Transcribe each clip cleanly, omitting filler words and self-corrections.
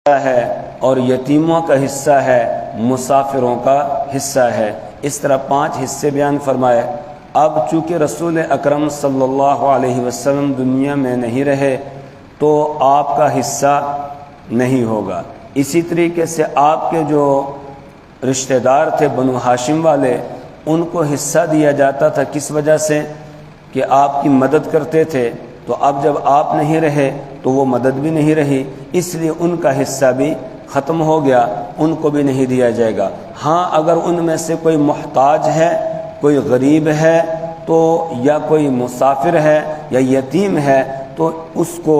ہے اور یتیموں کا حصہ ہے، مسافروں کا حصہ ہے۔ اس طرح 5 حصے بیان فرمائے۔ اب چونکہ رسول اکرم صلی اللہ علیہ وسلم دنیا میں نہیں رہے تو آپ کا حصہ نہیں ہوگا۔ اسی طریقے سے آپ کے جو رشتہ دار تھے بنو ہاشم والے، ان کو حصہ دیا جاتا تھا، کس وجہ سے کہ آپ کی مدد کرتے تھے۔ تو اب جب آپ نہیں رہے تو وہ مدد بھی نہیں رہی، اس لیے ان کا حصہ بھی ختم ہو گیا، ان کو بھی نہیں دیا جائے گا۔ ہاں اگر ان میں سے کوئی محتاج ہے، کوئی غریب ہے تو یا کوئی مسافر ہے یا یتیم ہے تو اس کو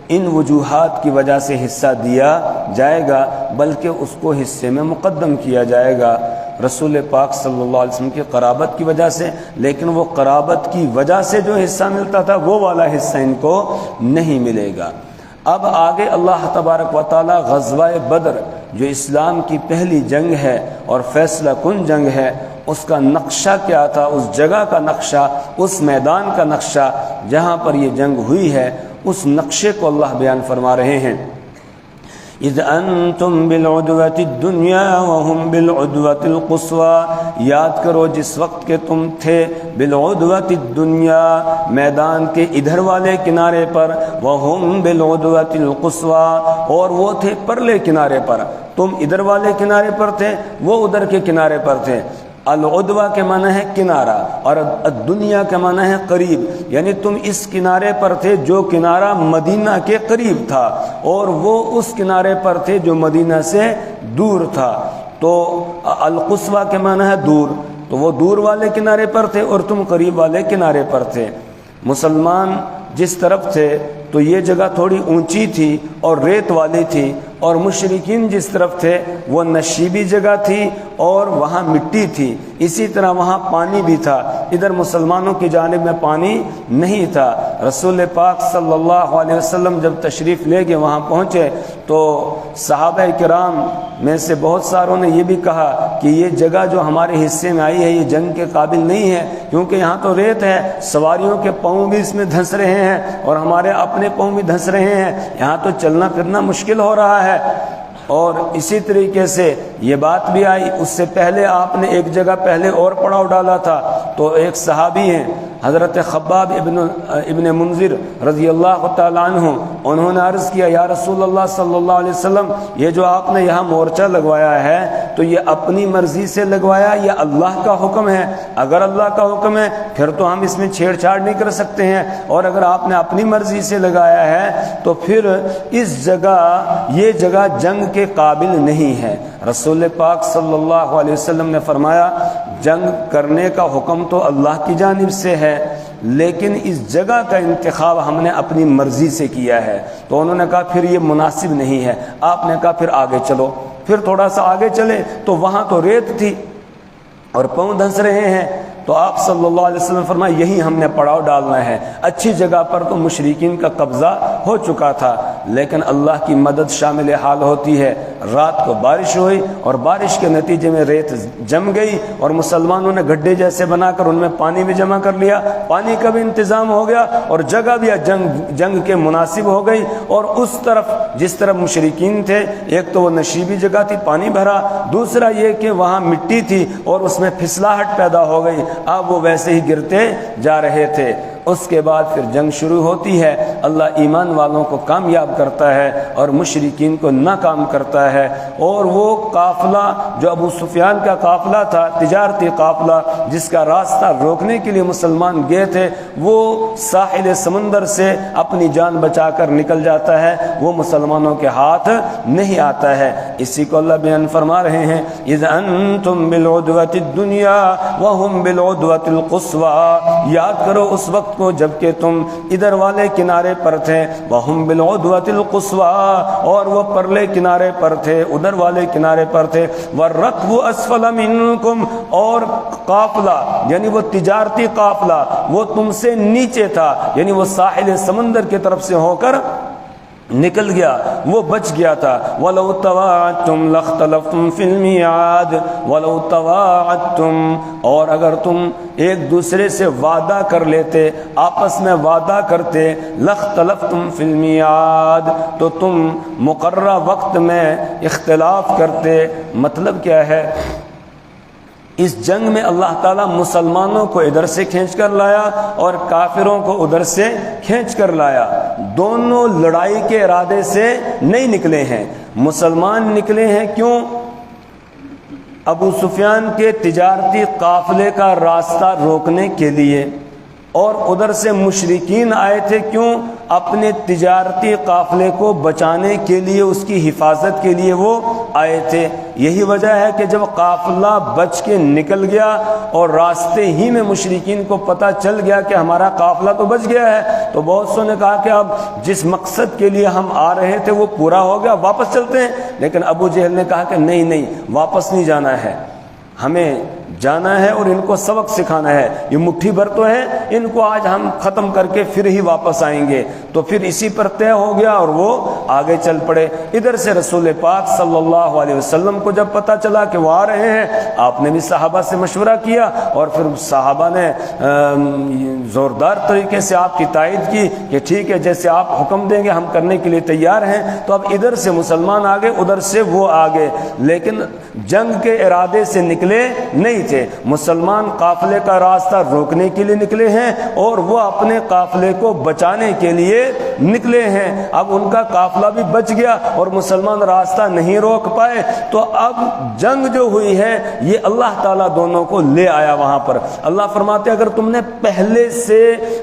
ان وجوہات کی وجہ سے حصہ دیا جائے گا، بلکہ اس کو حصے میں مقدم کیا جائے گا رسول پاک صلی اللہ علیہ وسلم کی قرابت کی وجہ سے۔ لیکن وہ قرابت کی وجہ سے جو حصہ ملتا تھا وہ والا حصہ ان کو نہیں ملے گا۔ اب آگے اللہ تبارک و تعالی غزوہ بدر جو اسلام کی پہلی جنگ ہے اور فیصلہ کن جنگ ہے، اس کا نقشہ کیا تھا، اس جگہ کا نقشہ، اس میدان کا نقشہ جہاں پر یہ جنگ ہوئی ہے، اس نقشے کو اللہ بیان فرما رہے ہیں۔ اذ انتم بالعدوۃ الدنیا وهم بالعدوۃ القصوى، یاد کرو جس وقت کے تم تھے بالعدوۃ الدنیا، میدان کے ادھر والے کنارے پر، وهم بالعدوۃ القصوى، اور وہ تھے پرلے کنارے پر۔ تم ادھر والے کنارے پر تھے، وہ ادھر کے کنارے پر تھے۔ العدوہ کے معنی ہے کنارہ اور الدنیا کے معنی ہے قریب، یعنی تم اس کنارے پر تھے جو کنارہ مدینہ کے قریب تھا، اور وہ اس کنارے پر تھے جو مدینہ سے دور تھا۔ تو القصوى کے معنی ہے دور، تو وہ دور والے کنارے پر تھے اور تم قریب والے کنارے پر تھے۔ مسلمان جس طرف تھے تو یہ جگہ تھوڑی اونچی تھی اور ریت والی تھی، اور مشرکین جس طرف تھے وہ نشیبی جگہ تھی اور وہاں مٹی تھی، اسی طرح وہاں پانی بھی تھا، ادھر مسلمانوں کی جانب میں پانی نہیں تھا۔ رسول پاک صلی اللہ علیہ وسلم جب تشریف لے کے وہاں پہنچے تو صحابہ کرام میں سے بہت ساروں نے یہ بھی کہا کہ یہ جگہ جو ہمارے حصے میں آئی ہے یہ جنگ کے قابل نہیں ہے، کیونکہ یہاں تو ریت ہے، سواریوں کے پاؤں بھی اس میں دھنس رہے ہیں اور ہمارے اپنے پاؤں بھی دھنس رہے ہیں، یہاں تو چلنا پھرنا مشکل ہو رہا ہے۔ اور اسی طریقے سے یہ بات بھی آئی، اس سے پہلے آپ نے ایک جگہ پہلے اور پڑاؤ ڈالا تھا، تو ایک صحابی ہیں حضرت خباب ابن منذر رضی اللہ تعالیٰ عنہ، انہوں نے عرض کیا یا رسول اللہ صلی اللہ علیہ وسلم، یہ جو آپ نے یہاں مورچہ لگوایا ہے تو یہ اپنی مرضی سے لگوایا یا اللہ کا حکم ہے؟ اگر اللہ کا حکم ہے پھر تو ہم اس میں چھیڑ چھاڑ نہیں کر سکتے ہیں، اور اگر آپ نے اپنی مرضی سے لگایا ہے تو پھر اس جگہ، یہ جگہ جنگ کے قابل نہیں ہے۔ رسول پاک صلی اللہ علیہ وسلم نے فرمایا جنگ کرنے کا حکم تو اللہ کی جانب سے ہے، لیکن اس جگہ کا انتخاب ہم نے اپنی مرضی سے کیا ہے۔ تو انہوں نے کہا پھر یہ مناسب نہیں ہے۔ آپ نے کہا پھر آگے چلو، پھر تھوڑا سا آگے چلے تو وہاں تو ریت تھی اور پاؤں دھنس رہے ہیں، تو آپ صلی اللہ علیہ وسلم فرمایا یہی ہم نے پڑاؤ ڈالنا ہے۔ اچھی جگہ پر تو مشرکین کا قبضہ ہو چکا تھا، لیکن اللہ کی مدد شامل حال ہوتی ہے۔ رات کو بارش ہوئی اور بارش کے نتیجے میں ریت جم گئی اور مسلمانوں نے گڈھے جیسے بنا کر ان میں پانی بھی جمع کر لیا، پانی کا بھی انتظام ہو گیا اور جگہ بھی جنگ کے مناسب ہو گئی۔ اور اس طرف جس طرف مشرکین تھے، ایک تو وہ نشیبی جگہ تھی، پانی بھرا، دوسرا یہ کہ وہاں مٹی تھی اور اس میں پھسلاہٹ پیدا ہو گئی، اب وہ ویسے ہی گرتے جا رہے تھے۔ اس کے بعد پھر جنگ شروع ہوتی ہے، اللہ ایمان والوں کو کامیاب کرتا ہے اور مشرکین کو ناکام کرتا ہے۔ اور وہ قافلہ جو ابو سفیان کا قافلہ تھا، تجارتی قافلہ جس کا راستہ روکنے کے لیے مسلمان گئے تھے، وہ ساحل سمندر سے اپنی جان بچا کر نکل جاتا ہے، وہ مسلمانوں کے ہاتھ نہیں آتا ہے۔ اسی کو اللہ بیان فرما رہے ہیں اذ انتم بالعدوۃ الدنیا وهم بالعدوۃ القصوى، یاد کرو اس وقت کو جبکہ تم ادھر والے کنارے پر تھے، وهم بالعدوۃ القصوى، اور وہ پرلے کنارے پر تھے، ادھر والے کنارے پر تھے، والركب اسفل منکم، اور قافلہ یعنی وہ تجارتی قافلہ وہ تم سے نیچے تھا، یعنی وہ ساحل سمندر کی طرف سے ہو کر نکل گیا، وہ بچ گیا تھا۔ وَلَوْ تَوَاعَدْتُمْ لَاخْتَلَفْتُمْ فِي الْمِيعَادِ وَلَوْ تَوَاعَدْتُمْ، اور اگر تم ایک دوسرے سے وعدہ کر لیتے، آپس میں وعدہ کرتے، لَاخْتَلَفْتُمْ فِي الْمِيعَادِ، تو تم مقررہ وقت میں اختلاف کرتے۔ مطلب کیا ہے؟ اس جنگ میں اللہ تعالیٰ مسلمانوں کو ادھر سے کھینچ کر لایا اور کافروں کو ادھر سے کھینچ کر لایا۔ دونوں لڑائی کے ارادے سے نہیں نکلے ہیں۔ مسلمان نکلے ہیں کیوں؟ ابو سفیان کے تجارتی قافلے کا راستہ روکنے کے لیے، اور ادھر سے مشرکین آئے تھے کیوں؟ اپنے تجارتی قافلے کو بچانے کے لیے، اس کی حفاظت کے لیے وہ آئے تھے۔ یہی وجہ ہے کہ جب قافلہ بچ کے نکل گیا اور راستے ہی میں مشرکین کو پتہ چل گیا کہ ہمارا قافلہ تو بچ گیا ہے، تو بہت سو نے کہا کہ اب جس مقصد کے لیے ہم آ رہے تھے وہ پورا ہو گیا، واپس چلتے ہیں۔ لیکن ابو جہل نے کہا کہ نہیں، واپس نہیں جانا ہے، ہمیں جانا ہے اور ان کو سبق سکھانا ہے۔ یہ مٹھی بھر تو ہے، ان کو آج ہم ختم کر کے پھر ہی واپس آئیں گے۔ تو پھر اسی پر طے ہو گیا اور وہ آگے چل پڑے۔ ادھر سے رسول پاک صلی اللہ علیہ وسلم کو جب پتہ چلا کہ وہ آ رہے ہیں، آپ نے بھی صحابہ سے مشورہ کیا، اور پھر صحابہ نے زوردار طریقے سے آپ کی تائید کی کہ ٹھیک ہے، جیسے آپ حکم دیں گے ہم کرنے کے لیے تیار ہیں۔ تو اب ادھر سے مسلمان آگے، ادھر سے وہ آگے، لیکن جنگ کے ارادے سے نکلے نہیں تھے۔ مسلمان قافلے کا راستہ روکنے کے لیے نکلے ہیں اور وہ اپنے قافلے کو بچانے کے لیے نکلے ہیں۔ اب ان کا قافلہ بھی بچ گیا اور مسلمان راستہ نہیں روک پائے، تو اب جنگ جو ہوئی ہے یہ اللہ تعالیٰ دونوں کو لے آیا وہاں پر۔ اللہ فرماتے اگر تم نے پہلے سے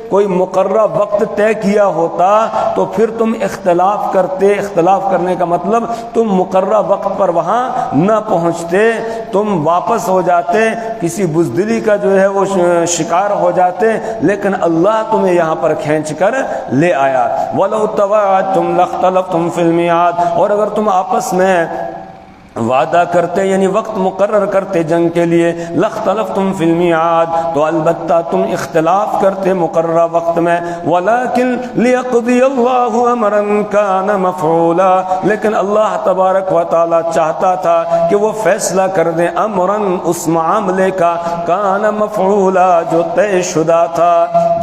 کوئی مقررہ وقت طے کیا ہوتا تو پھر تم اختلاف کرتے۔ اختلاف کرنے کا مطلب تم مقررہ وقت پر وہاں نہ پہنچتے، تم واپس ہو جاتے، کسی بزدلی کا جو ہے وہ شکار ہو جاتے، لیکن اللہ تمہیں یہاں پر کھینچ کر لے آیا۔ وَلَوْ تَوَاعَدْتُمْ لَاخْتَلَفْتُمْ فِي الْمِيعَادِ، اور اگر تم آپس میں وعدہ کرتے یعنی وقت مقرر کرتے جنگ کے لیے، لَاخْتَلَفْتُمْ فِي الْمِيعَادِ، تو البتہ تم اختلاف کرتے مقررہ وقت میں۔ وَلَكِنْ لِيَقْضِيَ اللَّهُ أَمْرًا كَانَ مَفْعُولًا، لیکن اللہ تبارک و تعالی چاہتا تھا کہ وہ فیصلہ کر دیں امراً، اس معاملے کا، كَانَ مَفْعُولًا، جو طے شدہ تھا،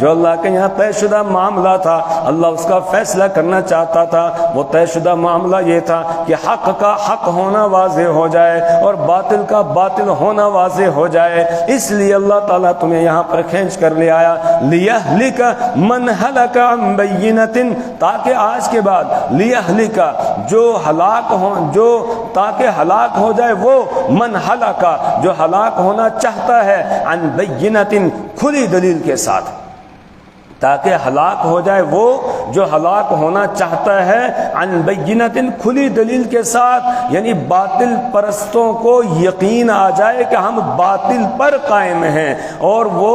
جو اللہ کے یہاں طے شدہ معاملہ تھا، اللہ اس کا فیصلہ کرنا چاہتا تھا۔ وہ طے شدہ معاملہ یہ تھا کہ حق کا حق ہونا واضح ہو جائے اور باطل کا باطل ہونا واضح ہو جائے، اس لیے اللہ تعالیٰ تمہیں یہاں پر کھینچ کر لے آیا۔ لِيَهْلِكَ مَنْ هَلَكَ عَنْ بَيِّنَةٍ، تاکہ آج کے بعد لِيَهْلِكَ، جو ہلاک ہو، جو تاکہ ہلاک ہو جائے وہ من ہلاکا، جو ہلاک ہونا چاہتا ہے، عن بینۃ، کھلی دلیل کے ساتھ، تاکہ ہلاک ہو جائے وہ جو ہلاک ہونا چاہتا ہے، عن بینۃ، کھلی دلیل کے ساتھ، یعنی باطل پرستوں کو یقین آ جائے کہ ہم باطل پر قائم ہیں اور وہ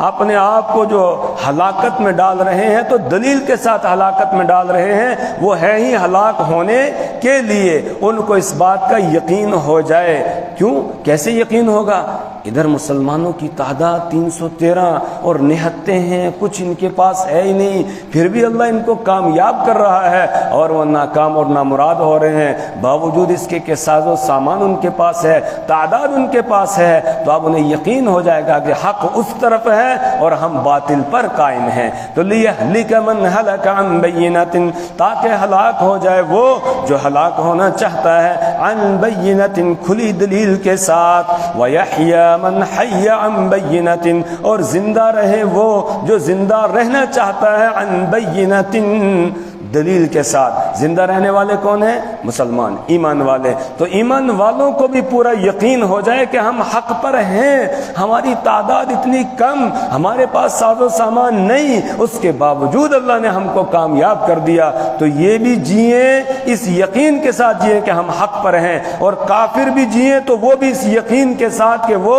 اپنے آپ کو جو ہلاکت میں ڈال رہے ہیں تو دلیل کے ساتھ ہلاکت میں ڈال رہے ہیں، وہ ہے ہی ہلاک ہونے کے لیے، ان کو اس بات کا یقین ہو جائے۔ کیوں؟ کیسے یقین ہوگا؟ ادھر مسلمانوں کی تعداد 313 اور نہتے ہیں، کچھ ان کے پاس ہے ہی نہیں، پھر بھی اللہ ان کو کامیاب کر رہا ہے اور وہ ناکام اور نامراد ہو رہے ہیں، باوجود اس کے کہ ساز و سامان ان کے پاس ہے، تعداد ان کے پاس ہے، تو اب انہیں یقین ہو جائے گا کہ حق اس طرف ہے اور ہم باطل پر قائم ہیں۔ تو لِيَهْلِكَ مَنْ هَلَكَ عَنْ بَيِّنَةٍ، تاکہ ہلاک ہو جائے وہ جو ہلاک ہونا چاہتا ہے، عن بَيِّنَةٍ، کھلی دلیل کے ساتھ، وَيَحْيَى مَنْ حَيَّ عَنْ بَيِّنَةٍ، اور زندہ رہے وہ جو زندہ رہنا چاہتا ہے، عن بَيِّنَةٍ، دلیل کے ساتھ۔ زندہ رہنے والے کون ہیں؟ مسلمان، ایمان والے۔ تو ایمان والوں کو بھی پورا یقین ہو جائے کہ ہم حق پر ہیں، ہماری تعداد اتنی کم، ہمارے پاس ساز و سامان نہیں، اس کے باوجود اللہ نے ہم کو کامیاب کر دیا، تو یہ بھی جئیں اس یقین کے ساتھ جئیں کہ ہم حق پر ہیں، اور کافر بھی جئیں تو وہ بھی اس یقین کے ساتھ کہ وہ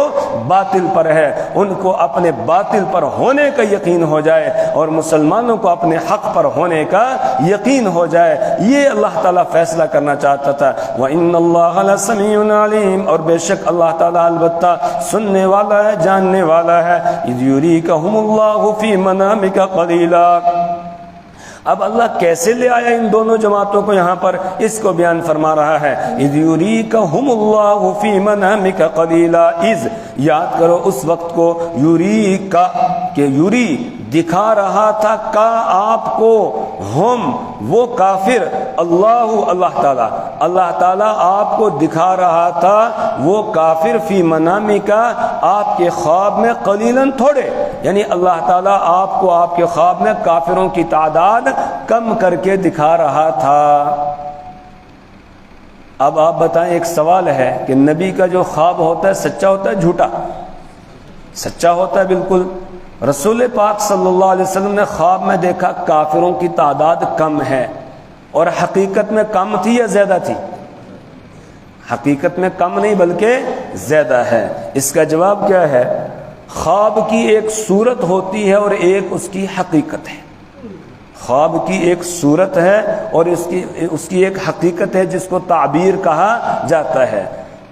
باطل پر ہے، ان کو اپنے باطل پر ہونے کا یقین ہو جائے اور مسلمانوں کو اپنے حق پر ہونے کا یقین ہو جائے۔ یہ اللہ تعالیٰ فیصلہ کرنا چاہتا تھا۔ وَإِنَّ اللَّهَ لَسَمِيعٌ عَلِيمٌ، اور بے شک اللہ تعالیٰ البتہ سننے والا ہے، جاننے والا ہے۔ إِذْ يُرِيكَهُمُ اللَّهُ فِي مَنَامِكَ قَلِيلًا، اب اللہ کیسے لے آیا ان دونوں جماعتوں کو یہاں پر، اس کو بیان فرما رہا ہے اذ یریکہم اللہ فی منامک قلیلا، اذ یاد کرو اس وقت کو، یریکا کہ یری دکھا رہا تھا، کا آپ کو، ہم وہ کافر، اللہ تعالیٰ آپ کو دکھا رہا تھا وہ کافر، فی منامی کا آپ کے خواب میں، قلیلاً تھوڑے، یعنی اللہ تعالیٰ آپ کو آپ کے خواب میں کافروں کی تعداد کم کر کے دکھا رہا تھا۔ اب آپ بتائیں، ایک سوال ہے کہ نبی کا جو خواب ہوتا ہے سچا ہوتا ہے جھوٹا؟ سچا ہوتا ہے بالکل۔ رسول پاک صلی اللہ علیہ وسلم نے خواب میں دیکھا کافروں کی تعداد کم ہے، اور حقیقت میں کم تھی یا زیادہ تھی؟ حقیقت میں کم نہیں بلکہ زیادہ ہے۔ اس کا جواب کیا ہے؟ خواب کی ایک صورت ہوتی ہے اور ایک اس کی حقیقت ہے۔ خواب کی ایک صورت ہے اور اس کی ایک حقیقت ہے جس کو تعبیر کہا جاتا ہے۔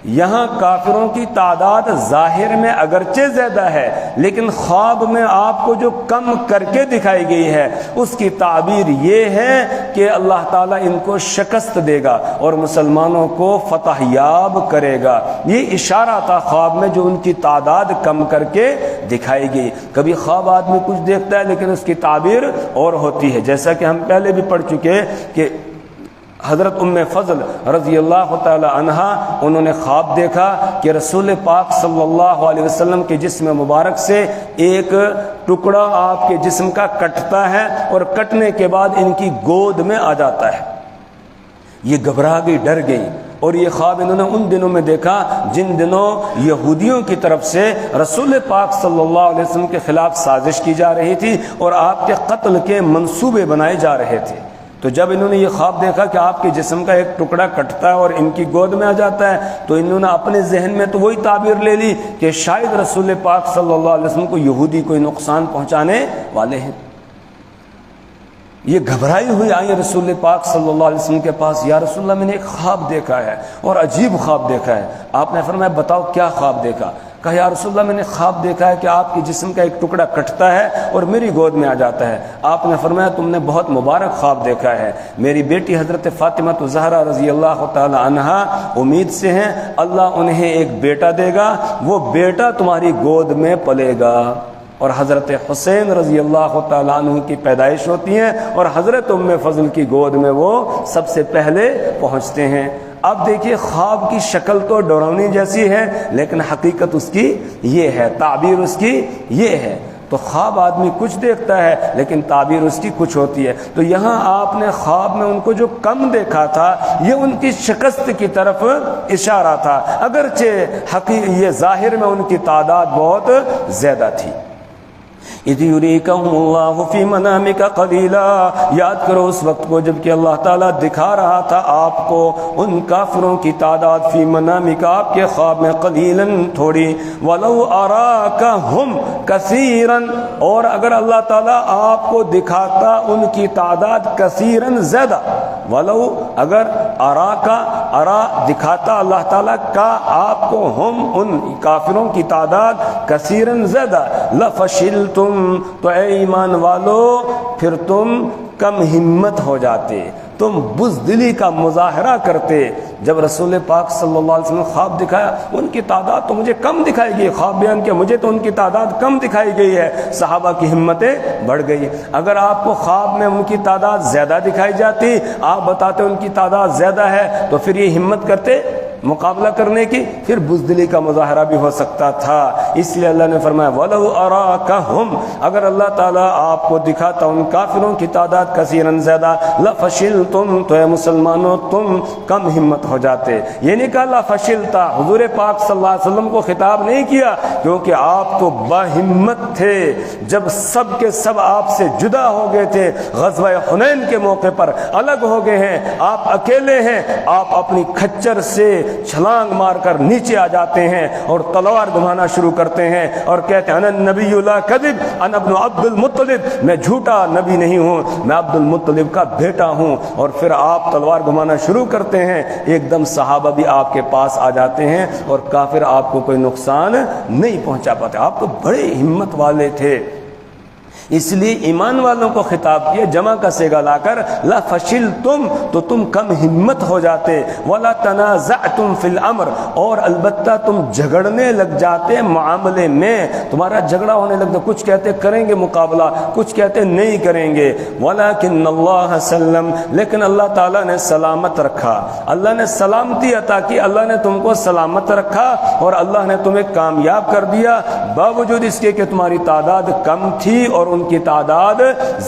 یہاں کافروں کی تعداد ظاہر میں اگرچہ زیادہ ہے، لیکن خواب میں آپ کو جو کم کر کے دکھائی گئی ہے اس کی تعبیر یہ ہے کہ اللہ تعالیٰ ان کو شکست دے گا اور مسلمانوں کو فتح یاب کرے گا۔ یہ اشارہ تھا خواب میں جو ان کی تعداد کم کر کے دکھائی گئی۔ کبھی خواب آدمی کچھ دیکھتا ہے لیکن اس کی تعبیر اور ہوتی ہے، جیسا کہ ہم پہلے بھی پڑھ چکے کہ حضرت ام فضل رضی اللہ تعالی عنہا، انہوں نے خواب دیکھا کہ رسول پاک صلی اللہ علیہ وسلم کے جسم مبارک سے ایک ٹکڑا آپ کے جسم کا کٹتا ہے اور کٹنے کے بعد ان کی گود میں آ جاتا ہے۔ یہ گھبرا گئی، ڈر گئی، اور یہ خواب انہوں نے ان دنوں میں دیکھا جن دنوں یہودیوں کی طرف سے رسول پاک صلی اللہ علیہ وسلم کے خلاف سازش کی جا رہی تھی اور آپ کے قتل کے منصوبے بنائے جا رہے تھے۔ تو جب انہوں نے یہ خواب دیکھا کہ آپ کے جسم کا ایک ٹکڑا کٹتا ہے اور ان کی گود میں آ جاتا ہے، تو انہوں نے اپنے ذہن میں تو وہی تعبیر لے لی کہ شاید رسول پاک صلی اللہ علیہ وسلم کو یہودی کوئی نقصان پہنچانے والے ہیں۔ یہ گھبرائی ہوئی آئی رسول پاک صلی اللہ علیہ وسلم کے پاس، یا رسول اللہ میں نے ایک خواب دیکھا ہے اور عجیب خواب دیکھا ہے۔ آپ نے فرمایا بتاؤ کیا خواب دیکھا؟ کہا یا رسول اللہ میں نے خواب دیکھا ہے کہ آپ کے جسم کا ایک ٹکڑا کٹتا ہے اور میری گود میں آ جاتا ہے۔ آپ نے فرمایا تم نے بہت مبارک خواب دیکھا ہے، میری بیٹی حضرت فاطمہ زہرا رضی اللہ تعالی عنہا امید سے ہیں، اللہ انہیں ایک بیٹا دے گا، وہ بیٹا تمہاری گود میں پلے گا۔ اور حضرت حسین رضی اللہ تعالیٰ عنہ کی پیدائش ہوتی ہے اور حضرت ام فضل کی گود میں وہ سب سے پہلے پہنچتے ہیں۔ اب دیکھیے خواب کی شکل تو ڈراؤنی جیسی ہے لیکن حقیقت اس کی یہ ہے، تعبیر اس کی یہ ہے۔ تو خواب آدمی کچھ دیکھتا ہے لیکن تعبیر اس کی کچھ ہوتی ہے۔ تو یہاں آپ نے خواب میں ان کو جو کم دیکھا تھا یہ ان کی شکست کی طرف اشارہ تھا، اگرچہ یہ ظاہر میں ان کی تعداد بہت زیادہ تھی۔ اذ یریکہم اللہ فی منامک قلیلا، یاد کرو اس وقت کو جب کہ اللہ تعالیٰ دکھا رہا تھا آپ کو ان کافروں کی تعداد، فی منامک آپ کے خواب میں، قلیلا تھوڑی، ولو اراکہم کثیرا، اور اگر اللہ تعالیٰ آپ کو دکھاتا ان کی تعداد کثیرا زیادہ، ولو اگر ارا دکھاتا اللہ تعالیٰ کا آپ کو ہم ان کافروں کی تعداد کثیرا زیادہ، لفشلتم، تو اے ایمان والو پھر تم کم ہمت ہو جاتے، تم بزدلی کا مظاہرہ کرتے۔ جب رسول پاک صلی اللہ علیہ وسلم نے خواب دکھایا ان کی تعداد تو مجھے کم دکھائی گئی، خواب بیان کیا مجھے تو ان کی تعداد کم دکھائی گئی ہے، صحابہ کی ہمتیں بڑھ گئی۔ اگر آپ کو خواب میں ان کی تعداد زیادہ دکھائی جاتی، آپ بتاتے ان کی تعداد زیادہ ہے، تو پھر یہ ہمت کرتے مقابلہ کرنے کی، پھر بزدلی کا مظاہرہ بھی ہو سکتا تھا۔ اس لیے اللہ نے فرمایا وَلَوْ أَرَاكَهُمْ، اگر اللہ تعالیٰ آپ کو دکھاتا ان کافروں کی تعداد کثیراً زیادہ، لَفَشِلْتُمْ، تو اے مسلمانوں تم کم ہمت ہو جاتے۔ یہ نہیں کہا لَفَشِلْتَ، حضور پاک صلی اللہ علیہ وسلم کو خطاب نہیں کیا کیونکہ آپ تو باہمت تھے۔ جب سب کے سب آپ سے جدا ہو گئے تھے، غزوہ حنین کے موقع پر الگ ہو گئے ہیں، آپ اکیلے ہیں، آپ اپنی کھچر سے چھلانگ مار کر نیچے آ جاتے ہیں اور تلوار گھمانا شروع کرتے ہیں اور کہتے ہیں انا النبی لا کذب، انا ابن عبد المطلب، میں جھوٹا نبی نہیں ہوں، میں عبد المطلب کا بیٹا ہوں۔ اور پھر آپ تلوار گھمانا شروع کرتے ہیں، ایک دم صحابہ بھی آپ کے پاس آ جاتے ہیں اور کافر آپ کو کوئی نقصان نہیں پہنچا پاتے۔ آپ تو بڑے ہمت والے تھے۔ اس لیے ایمان والوں کو خطاب کیا جمع کا صیغہ لا کر، لا فشلتم، تو تم کم ہمت ہو جاتے، ولا تنازعتم فی الامر، اور البتہ تم جھگڑنے لگ جاتے معاملے میں، تمہارا جھگڑا ہونے لگتا، کچھ کہتے کریں گے مقابلہ، کچھ کہتے نہیں کریں گے، ولکن اللہ سلم، لیکن اللہ تعالیٰ نے سلامت رکھا، اللہ نے سلامتی عطا کی، اللہ نے تم کو سلامت رکھا اور اللہ نے تمہیں کامیاب کر دیا، باوجود اس کے کہ تمہاری تعداد کم تھی اور ان کی تعداد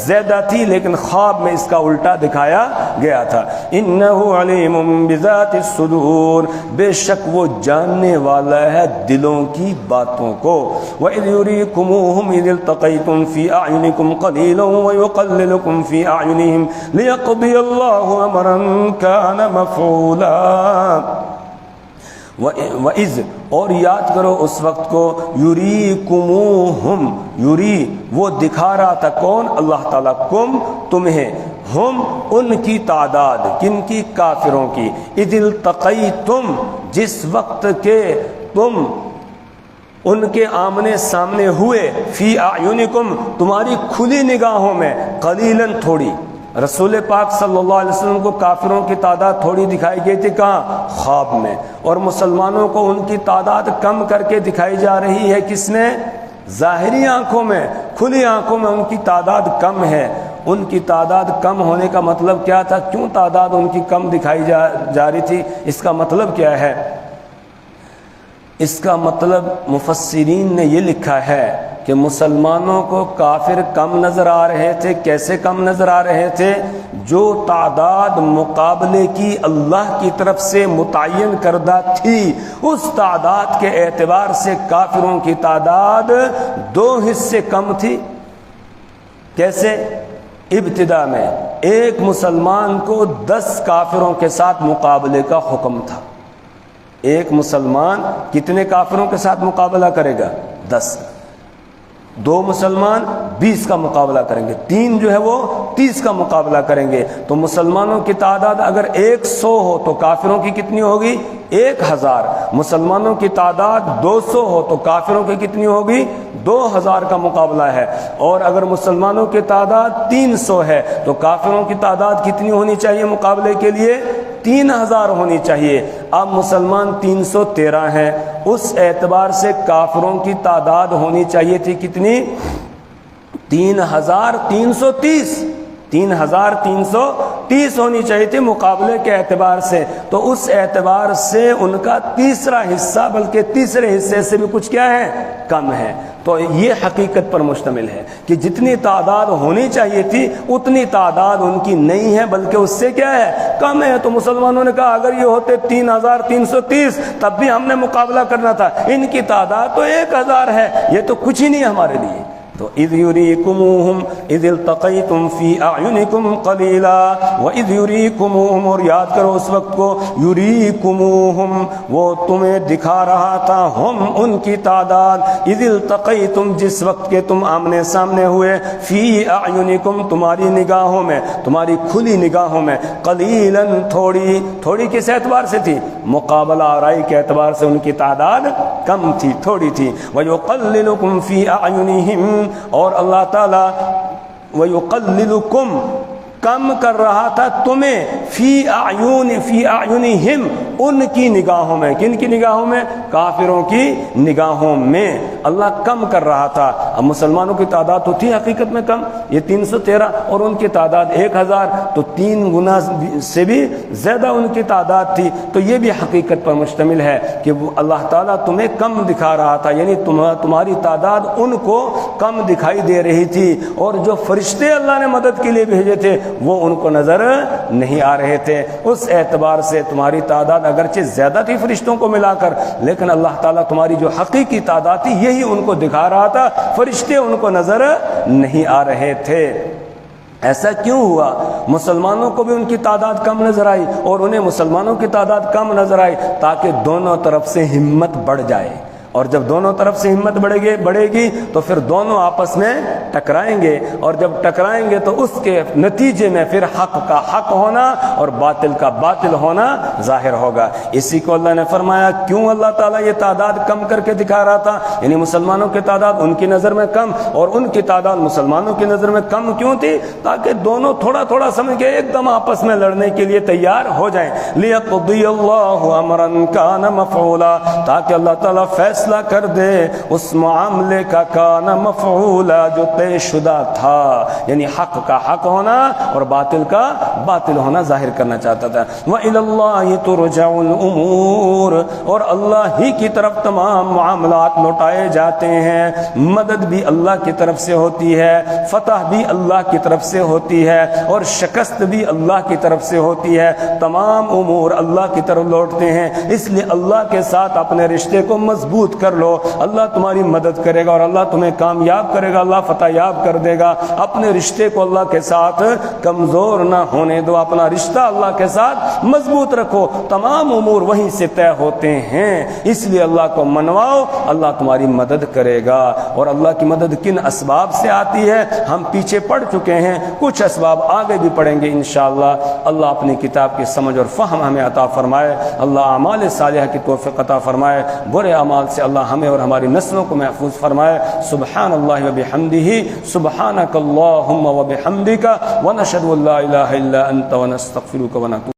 زیادہ تھی، لیکن خواب میں اس کا الٹا دکھایا گیا تھا۔ انہ علیم بذات الصدور، بے شک وہ جاننے والا ہے دلوں کی باتوں کو۔ وَإِذْ يُرِيكُمُوهُمْ إِذِ الْتَقَيْتُمْ فِي أَعْيُنِكُمْ قَلِيلًا وَيُقَلِّلُكُمْ فِي أَعْيُنِهِمْ لِيَقْضِيَ اللَّهُ أَمْرًا كَانَ مَفْعُولًا۔ وَإِذْ، اور یاد کرو اس وقت کو، یُرِیکُمُوہُم، یُری وہ دکھا رہا تھا، کون؟ اللہ تعالیٰ، کم تمہیں، ہم ان کی تعداد، کن کی؟ کافروں کی، اِذِ الْتَقَیْتُم جس وقت کے تم ان کے آمنے سامنے ہوئے، فی اعینکم تمہاری کھلی نگاہوں میں، قلیلاً تھوڑی، رسول پاک صلی اللہ علیہ وسلم کو کافروں کی تعداد تھوڑی دکھائی گئی تھی، کہاں؟ خواب میں، اور مسلمانوں کو ان کی تعداد کم کر کے دکھائی جا رہی ہے، کس نے؟ ظاہری آنکھوں میں، کھلی آنکھوں میں ان کی تعداد کم ہے۔ ان کی تعداد کم ہونے کا مطلب کیا تھا؟ کیوں تعداد ان کی کم دکھائی جا رہی تھی؟ اس کا مطلب کیا ہے؟ اس کا مطلب مفسرین نے یہ لکھا ہے کہ مسلمانوں کو کافر کم نظر آ رہے تھے۔ کیسے کم نظر آ رہے تھے؟ جو تعداد مقابلے کی اللہ کی طرف سے متعین کردہ تھی، اس تعداد کے اعتبار سے کافروں کی تعداد 2 حصے کم تھی۔ کیسے؟ ابتدا میں ایک مسلمان کو 10 کافروں کے ساتھ مقابلے کا حکم تھا۔ ایک مسلمان کتنے کافروں کے ساتھ مقابلہ کرے گا؟ 10۔ 2 مسلمان 20 کا مقابلہ کریں گے، 3 جو ہے وہ 30 کا مقابلہ کریں گے۔ تو مسلمانوں کی تعداد اگر 100 ہو تو کافروں کی کتنی ہوگی؟ 1000۔ مسلمانوں کی تعداد 200 ہو تو کافروں کی کتنی ہوگی؟ 2000 کا مقابلہ ہے۔ اور اگر مسلمانوں کی تعداد 300 ہے تو کافروں کی تعداد کتنی ہونی چاہیے مقابلے کے لیے؟ 3000 ہونی چاہیے۔ اب مسلمان 313 ہیں، اس اعتبار سے کافروں کی تعداد ہونی چاہیے تھی کتنی؟ 3330۔ 3330 ہونی چاہیے تھی مقابلے کے اعتبار سے۔ تو اس اعتبار سے ان کا تیسرا حصہ، بلکہ تیسرے حصے سے بھی کچھ کیا ہے؟ کم ہے۔ تو یہ حقیقت پر مشتمل ہے کہ جتنی تعداد ہونی چاہیے تھی اتنی تعداد ان کی نہیں ہے، بلکہ اس سے کیا ہے؟ کم ہے۔ تو مسلمانوں نے کہا اگر یہ ہوتے 3330 تب بھی ہم نے مقابلہ کرنا تھا، ان کی تعداد تو 1000 ہے، یہ تو کچھ ہی نہیں ہے ہمارے لیے۔ تو اذ یریکموہم اذ التقیتم فی اعینکم قلیلا، واذ یریکموہم، اور یاد کرو اس وقت کو، یریکموہم وہ تمہیں دکھا رہا تھا، ہم ان کی تعداد، اذ التقیتم جس وقت کے تم آمنے سامنے ہوئے، فی اعینکم تمہاری نگاہوں میں، تمہاری کھلی نگاہوں میں، قلیلا تھوڑی، تھوڑی کس اعتبار سے تھی؟ مقابلہ آرائی کے اعتبار سے ان کی تعداد کم تھی، تھوڑی تھی۔ وَيُقَلِّلُكُمْ فِي أَعْيُنِهِمْ، اور اللہ تعالیٰ وَيُقَلِّلُكُمْ کم کر رہا تھا تمہیں، فی اعینہم ان کی نگاہوں میں۔ کن کی نگاہوں میں؟ کافروں کی نگاہوں میں اللہ کم کر رہا تھا۔ اب مسلمانوں کی تعداد تو تھی حقیقت میں کم، یہ 313، اور ان کی تعداد 1000، تو 3 گنا سے بھی زیادہ ان کی تعداد تھی۔ تو یہ بھی حقیقت پر مشتمل ہے کہ وہ اللہ تعالیٰ تمہیں کم دکھا رہا تھا، یعنی تمہاری تعداد ان کو کم دکھائی دے رہی تھی، اور جو فرشتے اللہ نے مدد کے لیے بھیجے تھے وہ ان کو نظر نہیں آ رہے تھے۔ اس اعتبار سے تمہاری تعداد اگرچہ زیادہ تھی فرشتوں کو ملا کر، لیکن اللہ تعالیٰ تمہاری جو حقیقی تعداد تھی یہی ان کو دکھا رہا تھا، فرشتے ان کو نظر نہیں آ رہے تھے۔ ایسا کیوں ہوا؟ مسلمانوں کو بھی ان کی تعداد کم نظر آئی اور انہیں مسلمانوں کی تعداد کم نظر آئی، تاکہ دونوں طرف سے ہمت بڑھ جائے، اور جب دونوں طرف سے ہمت بڑھے گی تو پھر دونوں آپس میں ٹکرائیں گے، اور جب ٹکرائیں گے تو اس کے نتیجے میں پھر حق کا حق ہونا اور باطل کا باطل ہونا ظاہر ہوگا۔ اسی کو اللہ نے فرمایا کیوں اللہ تعالیٰ یہ تعداد کم کر کے دکھا رہا تھا، یعنی مسلمانوں کی تعداد ان کی نظر میں کم اور ان کی تعداد مسلمانوں کی نظر میں کم کیوں تھی؟ تاکہ دونوں تھوڑا تھوڑا سمجھ کے ایک دم آپس میں لڑنے کے لیے تیار ہو جائیں۔ لِيَقْضِيَ اللَّهُ أَمْرًا كَانَ مَفْعُولًا، تاکہ اللہ تعالیٰ فیصلہ کر دے اس معاملے کا کان مفعولا جو طے شدہ تھا، یعنی حق کا حق ہونا اور باطل کا باطل ہونا ظاہر کرنا چاہتا تھا۔ وَإِلَى اللَّهِ تُرْجَعُ الْأُمُورُ، اور اللہ ہی کی طرف تمام معاملات لوٹائے جاتے ہیں۔ مدد بھی اللہ کی طرف سے ہوتی ہے، فتح بھی اللہ کی طرف سے ہوتی ہے، اور شکست بھی اللہ کی طرف سے ہوتی ہے۔ تمام امور اللہ کی طرف لوٹتے ہیں، اس لیے اللہ کے ساتھ اپنے رشتے کو مضبوط کر لو، اللہ تمہاری مدد کرے گا اور اللہ تمہیں کامیاب کرے گا، اللہ فتح یاب کر دے گا۔ اپنے رشتے کو اللہ کے ساتھ کمزور نہ ہونے دو، اپنا رشتہ اللہ کے ساتھ مضبوط رکھو، تمام امور وہیں سے طے ہوتے ہیں۔ اس لیے اللہ کو منواؤ، اللہ تمہاری مدد کرے گا۔ اور اللہ کی مدد کن اسباب سے آتی ہے ہم پیچھے پڑھ چکے ہیں، کچھ اسباب آگے بھی پڑھیں گے انشاءاللہ۔ اللہ اپنی کتاب کی سمجھ اور فہم ہمیں عطا فرمائے، اللہ اعمال صالحہ کی توفیق عطا فرمائے، برے اعمال سے اللہ ہمیں اور ہماری نسلوں کو محفوظ فرمائے۔ سبحان اللہ و بحمدہ، سبحانک اللہم و بحمدک، ونشہد ان لا الہ الا انت ونستغفرک ونتوب